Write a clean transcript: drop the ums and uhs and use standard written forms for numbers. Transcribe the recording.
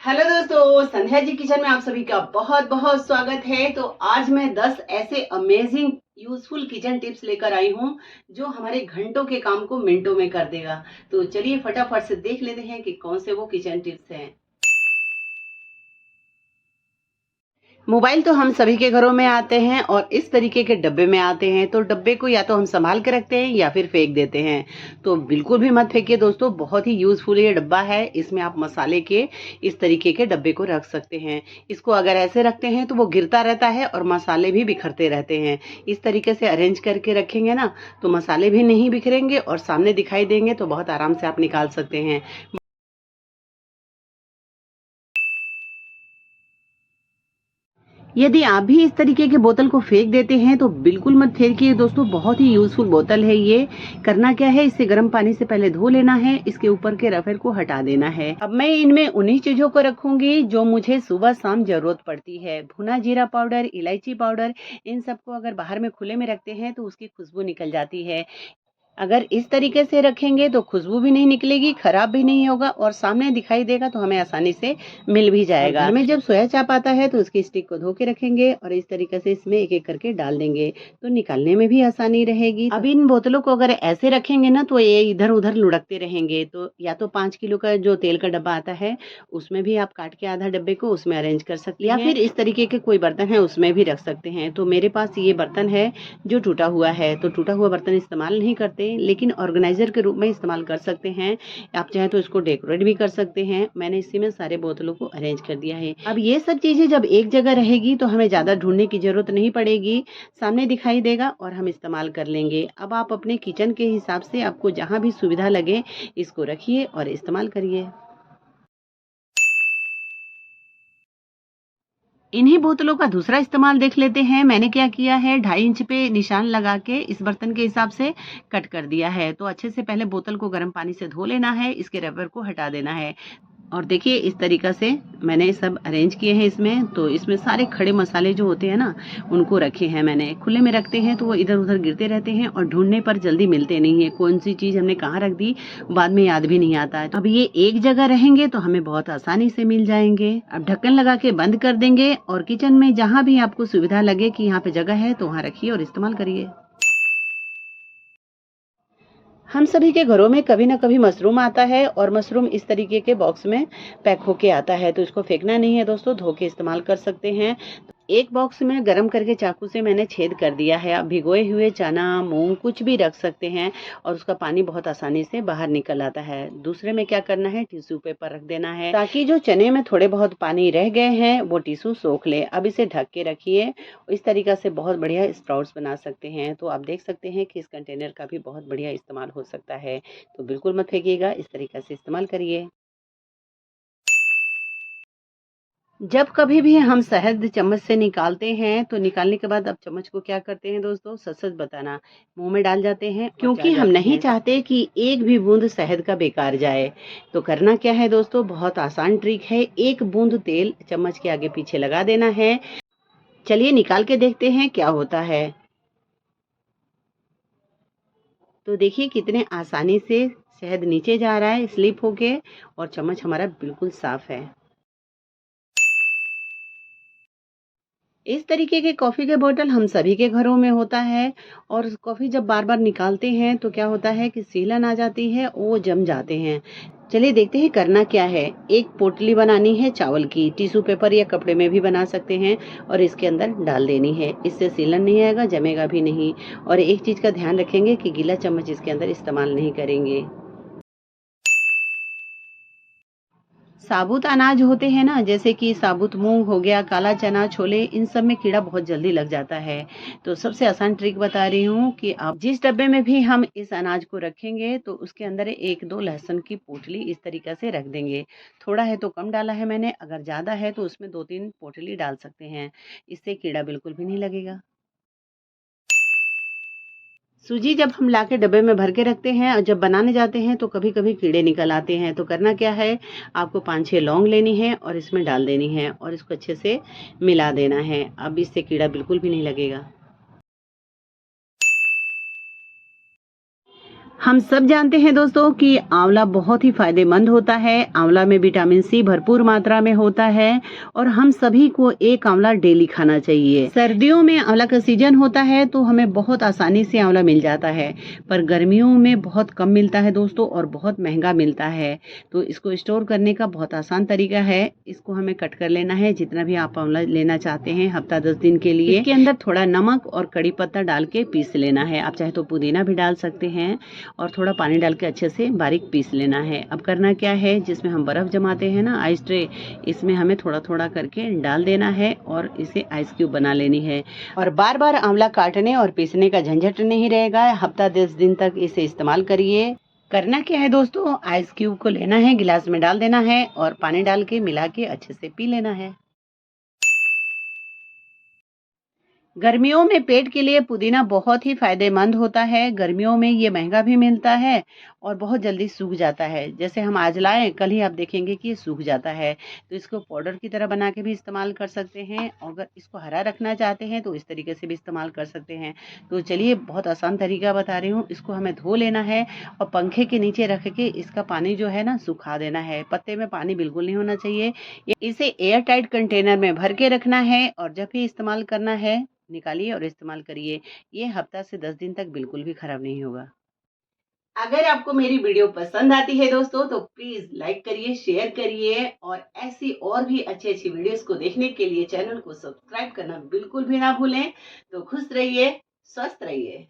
Hello दोस्तों, Sandhya ji kitchen में आप सभी का बहुत बहुत स्वागत है। तो आज मैं 10 ऐसे अमेजिंग यूजफुल किचन टिप्स लेकर आई हूँ जो हमारे घंटों के काम को मिनटों में कर देगा। तो चलिए फटाफट से देख लेते हैं कि कौन से वो किचन टिप्स हैं। मोबाइल तो हम सभी के घरों में आते हैं और इस तरीके के डब्बे में आते हैं। तो डब्बे को या तो हम संभाल के रखते हैं या फिर फेंक देते हैं। तो बिल्कुल भी मत फेंकिए दोस्तों, बहुत ही यूजफुल ये डब्बा है। इसमें आप मसाले के इस तरीके के डब्बे को रख सकते हैं। इसको अगर ऐसे रखते हैं तो वो गिरता रहता है और मसाले भी बिखरते रहते हैं। इस तरीके से अरेंज करके रखेंगे ना तो मसाले भी नहीं बिखरेंगे और सामने दिखाई देंगे, तो बहुत आराम से आप निकाल सकते हैं। यदि आप भी इस तरीके के बोतल को फेंक देते हैं तो बिल्कुल मत फेंकिए दोस्तों, बहुत ही यूजफुल बोतल है ये। करना क्या है, इसे गर्म पानी से पहले धो लेना है, इसके ऊपर के रफेर को हटा देना है। अब मैं इनमें उन्हीं चीजों को रखूंगी जो मुझे सुबह शाम जरूरत पड़ती है। भुना जीरा पाउडर, इलायची पाउडर, इन सबको अगर बाहर में खुले में रखते हैं तो उसकी खुशबू निकल जाती है। अगर इस तरीके से रखेंगे तो खुशबू भी नहीं निकलेगी, खराब भी नहीं होगा और सामने दिखाई देगा तो हमें आसानी से मिल भी जाएगा। घर में जब सोया चाप आता है तो उसकी स्टिक को धो के रखेंगे और इस तरीके से इसमें एक एक करके डाल देंगे तो निकालने में भी आसानी रहेगी। अब इन बोतलों को अगर ऐसे रखेंगे ना तो ये इधर उधर लुढ़कते रहेंगे। तो या तो 5 किलो का जो तेल का डब्बा आता है उसमें भी आप काट के आधा डब्बे को उसमें अरेंज कर सकते हैं, या फिर इस तरीके के कोई बर्तन है उसमें भी रख सकते हैं। तो मेरे पास ये बर्तन है जो टूटा हुआ है, तो टूटा हुआ बर्तन इस्तेमाल नहीं करते लेकिन ऑर्गेनाइजर के रूप में इस्तेमाल कर सकते हैं। आप चाहे तो इसको डेकोरेट भी कर सकते हैं। मैंने इसी में सारे बोतलों को अरेंज कर दिया है। अब ये सब चीजें जब एक जगह रहेगी तो हमें ज्यादा ढूंढने की जरूरत नहीं पड़ेगी, सामने दिखाई देगा और हम इस्तेमाल कर लेंगे। अब आप अपने किचन के हिसाब से आपको जहां भी सुविधा लगे इसको रखिए और इस्तेमाल करिए। इन्हीं बोतलों का दूसरा इस्तेमाल देख लेते हैं। मैंने क्या किया है, 2.5 इंच पे निशान लगा के इस बर्तन के हिसाब से कट कर दिया है। तो अच्छे से पहले बोतल को गर्म पानी से धो लेना है, इसके रबर को हटा देना है। और देखिए इस तरीका से मैंने सब अरेंज किए हैं इसमें। तो इसमें सारे खड़े मसाले जो होते हैं ना उनको रखे हैं मैंने। खुले में रखते हैं तो वो इधर उधर गिरते रहते हैं और ढूंढने पर जल्दी मिलते नहीं है। कौन सी चीज हमने कहाँ रख दी बाद में याद भी नहीं आता है। अब ये एक जगह रहेंगे तो हमें बहुत आसानी से मिल जाएंगे। अब ढक्कन लगा के बंद कर देंगे और किचन में जहां भी आपको सुविधा लगे कि यहाँ पे जगह है तो वहां रखिए और इस्तेमाल करिए। हम सभी के घरों में कभी ना कभी मशरूम आता है और मशरूम इस तरीके के बॉक्स में पैक होके आता है। तो इसको फेंकना नहीं है दोस्तों, धो के इस्तेमाल कर सकते हैं। एक बॉक्स में गरम करके चाकू से मैंने छेद कर दिया है। आप भिगोए हुए चना, मूंग कुछ भी रख सकते हैं और उसका पानी बहुत आसानी से बाहर निकल आता है। दूसरे में क्या करना है, टिश्यू पेपर रख देना है ताकि जो चने में थोड़े बहुत पानी रह गए हैं वो टिश्यू सोख ले। अब इसे ढक के रखिए। इस तरीका से बहुत बढ़िया स्प्राउट्स बना सकते हैं। तो आप देख सकते हैं कि इस कंटेनर का भी बहुत बढ़िया इस्तेमाल हो सकता है। तो बिल्कुल मत फेंकिएगा, इस तरीका से इस्तेमाल करिए। जब कभी भी हम शहद चम्मच से निकालते हैं तो निकालने के बाद अब चम्मच को क्या करते हैं दोस्तों, सच सच बताना, मुंह में डाल जाते हैं क्योंकि हम नहीं चाहते कि एक भी बूंद शहद का बेकार जाए। तो करना क्या है दोस्तों, बहुत आसान ट्रिक है। एक बूंद तेल चम्मच के आगे पीछे लगा देना है। चलिए निकाल के देखते हैं क्या होता है। तो देखिए कितने आसानी से शहद नीचे जा रहा है स्लिप होके और चम्मच हमारा बिल्कुल साफ है। इस तरीके के कॉफ़ी के बोतल हम सभी के घरों में होता है और कॉफ़ी जब बार-बार निकालते हैं तो क्या होता है कि सीलन आ जाती है, वो जम जाते हैं। चलिए देखते हैं करना क्या है। एक पोटली बनानी है चावल की, टिश्यू पेपर या कपड़े में भी बना सकते हैं और इसके अंदर डाल देनी है। इससे सीलन नहीं आएगा, जमेगा भी नहीं। और एक चीज़ का ध्यान रखेंगे कि गीला चम्मच इसके अंदर इस्तेमाल नहीं करेंगे। साबुत अनाज होते हैं ना, जैसे कि साबुत मूंग हो गया, काला चना, छोले, इन सब में कीड़ा बहुत जल्दी लग जाता है। तो सबसे आसान ट्रिक बता रही हूँ कि आप जिस डब्बे में भी हम इस अनाज को रखेंगे तो उसके अंदर एक दो लहसुन की पोटली इस तरीके से रख देंगे। थोड़ा है तो कम डाला है मैंने, अगर ज़्यादा है तो उसमें 2-3 पोटली डाल सकते हैं। इससे कीड़ा बिल्कुल भी नहीं लगेगा। सूजी जब हम लाके डब्बे में भर के रखते हैं और जब बनाने जाते हैं तो कभी-कभी कीड़े निकल आते हैं। तो करना क्या है, आपको 5-6 लौंग लेनी है और इसमें डाल देनी है और इसको अच्छे से मिला देना है। अब इससे कीड़ा बिल्कुल भी नहीं लगेगा। हम सब जानते हैं दोस्तों कि आंवला बहुत ही फायदेमंद होता है। आंवला में विटामिन सी भरपूर मात्रा में होता है और हम सभी को एक आंवला डेली खाना चाहिए। सर्दियों में आंवला का सीजन होता है तो हमें बहुत आसानी से आंवला मिल जाता है, पर गर्मियों में बहुत कम मिलता है दोस्तों और बहुत महंगा मिलता है। तो इसको स्टोर करने का बहुत आसान तरीका है। इसको हमें कट कर लेना है, जितना भी आप आंवला लेना चाहते हैं हफ्ता 10 दिन के लिए। इसके अंदर थोड़ा नमक और कड़ी पत्ता डाल के पीस लेना है। आप चाहे तो पुदीना भी डाल सकते हैं और थोड़ा पानी डाल के अच्छे से बारीक पीस लेना है। अब करना क्या है, जिसमें हम बर्फ़ जमाते हैं ना, आइस ट्रे, इसमें हमें थोड़ा थोड़ा करके डाल देना है और इसे आइस क्यूब बना लेनी है। और बार बार आंवला काटने और पीसने का झंझट नहीं रहेगा। हफ्ता 10 दिन तक इसे इस्तेमाल करिए। करना क्या है दोस्तों, आइस क्यूब को लेना है, गिलास में डाल देना है और पानी डाल के मिला के अच्छे से पी लेना है। गर्मियों में पेट के लिए पुदीना बहुत ही फायदेमंद होता है। गर्मियों में ये महंगा भी मिलता है और बहुत जल्दी सूख जाता है। जैसे हम आज लाएं, कल ही आप देखेंगे कि ये सूख जाता है। तो इसको पाउडर की तरह बना के भी इस्तेमाल कर सकते हैं। अगर इसको हरा रखना चाहते हैं तो इस तरीके से भी इस्तेमाल कर सकते हैं। तो चलिए, बहुत आसान तरीका बता रही हूँ। इसको हमें धो लेना है और पंखे के नीचे रख के इसका पानी जो है ना सुखा देना है। पत्ते में पानी बिल्कुल नहीं होना चाहिए। इसे एयर टाइट कंटेनर में भर के रखना है और जब भी इस्तेमाल करना है निकालिए और इस्तेमाल करिए। ये हफ्ता से 10 दिन तक बिल्कुल भी खराब नहीं होगा। अगर आपको मेरी वीडियो पसंद आती है दोस्तों तो प्लीज लाइक करिए, शेयर करिए और ऐसी और भी अच्छी वीडियोस को देखने के लिए चैनल को सब्सक्राइब करना बिल्कुल भी ना भूलें। तो खुश रहिए, स्वस्थ रहिए।